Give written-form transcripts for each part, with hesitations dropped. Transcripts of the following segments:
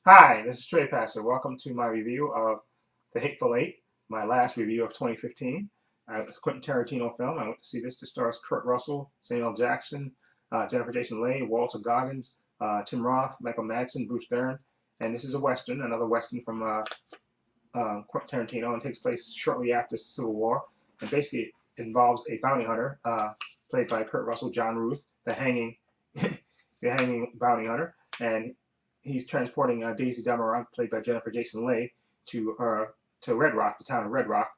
Hi, this is Trepacer. Welcome to my review of The Hateful Eight, my last review of 2015. It's a Quentin Tarantino film. I went to see this. It stars Kurt Russell, Samuel Jackson, Jennifer Jason Leigh, Walter Goggins, Tim Roth, Michael Madsen, Bruce Dern. And this is a Western, another Western from Quentin Tarantino, and takes place shortly after Civil War. And basically it involves a bounty hunter, played by Kurt Russell, John Ruth, the hanging, the hanging bounty hunter. And he's transporting Daisy Dameron, played by Jennifer Jason Leigh, to Red Rock, the town of Red Rock,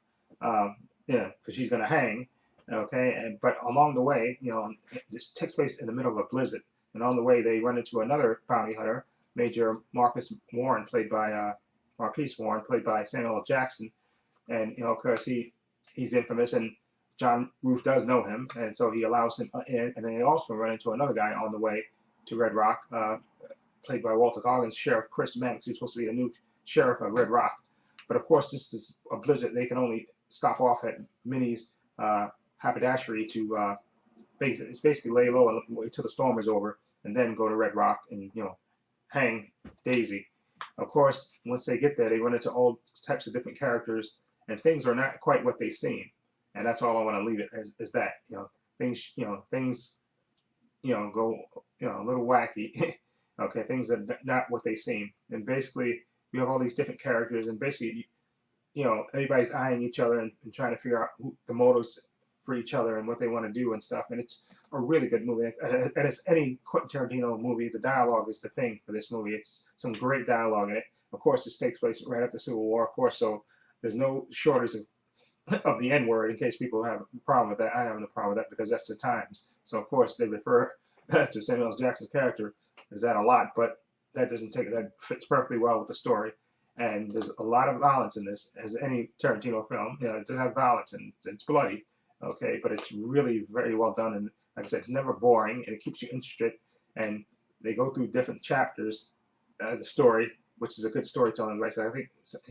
because she's going to hang. Okay, but along the way, this takes place in the middle of a blizzard, and on the way they run into another bounty hunter, Major Marquise Warren, played by Samuel L. Jackson, and of course he's infamous, and John Ruth does know him, and so he allows him in, and then they also run into another guy on the way to Red Rock, played by Walter Goggins, Sheriff Chris Mannix, who's supposed to be the new sheriff of Red Rock. But of course, this is a blizzard. They can only stop off at Minnie's haberdashery to it's basically lay low and wait till the storm is over, and then go to Red Rock and hang Daisy. Of course, once they get there, they run into all types of different characters, and things are not quite what they seem. And that's all I want to leave it as is that things go a little wacky. Okay, things are not what they seem. And basically, you have all these different characters, and basically, everybody's eyeing each other and trying to figure out the motives for each other and what they want to do and stuff. And it's a really good movie. And as any Quentin Tarantino movie, the dialogue is the thing for this movie. It's some great dialogue in it. Of course, this takes place right after Civil War, of course, so there's no shortage of the N word in case people have a problem with that. I have no problem with that because that's the times. So, of course, they refer to Samuel L. Jackson's character as that a lot, but that fits perfectly well with the story. And there's a lot of violence in this, as any Tarantino film. It does have violence and it's bloody, okay, but it's really very well done. And like I said, it's never boring, and it keeps you interested. And they go through different chapters, the story, which is a good storytelling. Right? So I think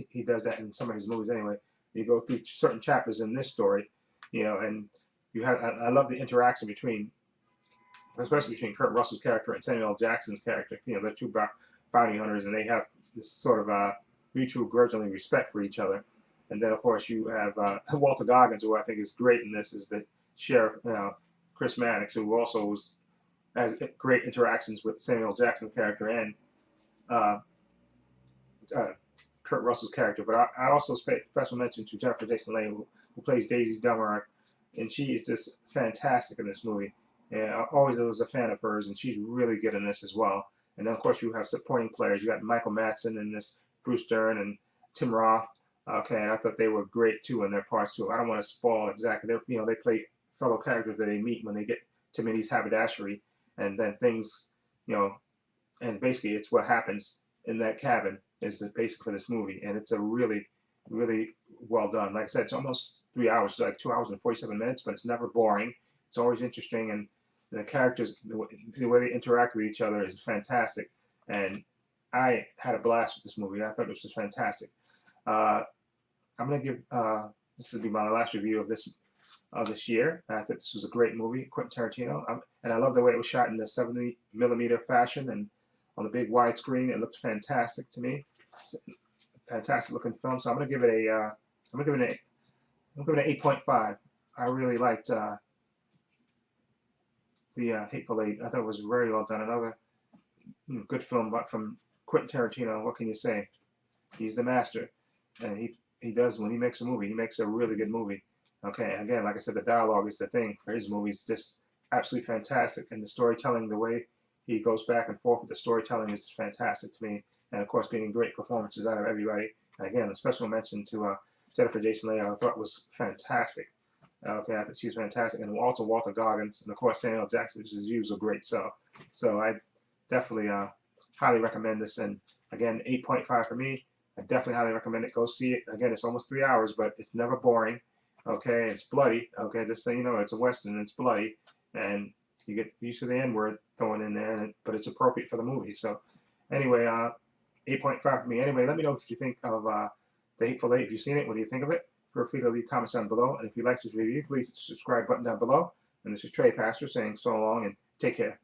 he does that in some of his movies anyway. You go through certain chapters in this story, and you have. I love the interaction especially between Kurt Russell's character and Samuel L. Jackson's character. They're two bounty hunters, and they have this sort of mutual grudgingly respect for each other. And then, of course, you have Walter Goggins, who I think is great in this, is the sheriff, Chris Mannix, who also has great interactions with Samuel Jackson's character and uh, uh, Kurt Russell's character. But I also special mention to Jennifer Jason Leigh, who plays Daisy Dummer, and she is just fantastic in this movie. And I always was a fan of hers, and she's really good in this as well. And then, of course, you have supporting players. You got Michael Madsen in this, Bruce Dern, and Tim Roth. Okay, and I thought they were great too in their parts too. I don't want to spoil exactly. They play fellow characters that they meet when they get to Minnie's haberdashery, and then things, and basically it's what happens in that cabin is the basic for this movie, and it's a really, really well done. Like I said, it's almost 3 hours, like 2 hours and 47 minutes, but it's never boring. It's always interesting, and the characters, the way they interact with each other is fantastic. And I had a blast with this movie. I thought it was just fantastic. Uh, I'm gonna give this will be my last review of this year. I thought this was a great movie, Quentin Tarantino, and I love the way it was shot in the 70mm fashion and on the big widescreen. It looked fantastic to me. It's a fantastic looking film. So I'm gonna give it an 8.5. I really liked the Hateful Eight. I thought it was very well done. Another good film, but from Quentin Tarantino. What can you say? He's the master, and he does when he makes a movie. He makes a really good movie. Okay, again, like I said, the dialogue is the thing for his movies. Just absolutely fantastic, and the storytelling, the way he goes back and forth with the storytelling is fantastic to me. And of course, getting great performances out of everybody. And again, a special mention to Jennifer Jason Leigh. I thought was fantastic. Okay, I think she's fantastic, and also Walter Goggins, and of course Samuel Jackson, which is usual great. So I definitely highly recommend this. And again, 8.5 for me. I definitely highly recommend it. Go see it. Again, it's almost 3 hours, but it's never boring. Okay, it's bloody. Okay, just so you know, it's a western. It's bloody, and you get used to the N word thrown in there, but it's appropriate for the movie. So anyway, 8.5 for me. Anyway, let me know what you think of The Hateful Eight. If you've seen it, what do you think of it? Feel free to leave comments down below. And if you like this review, please hit the subscribe button down below. And this is Trepacer saying so long and take care.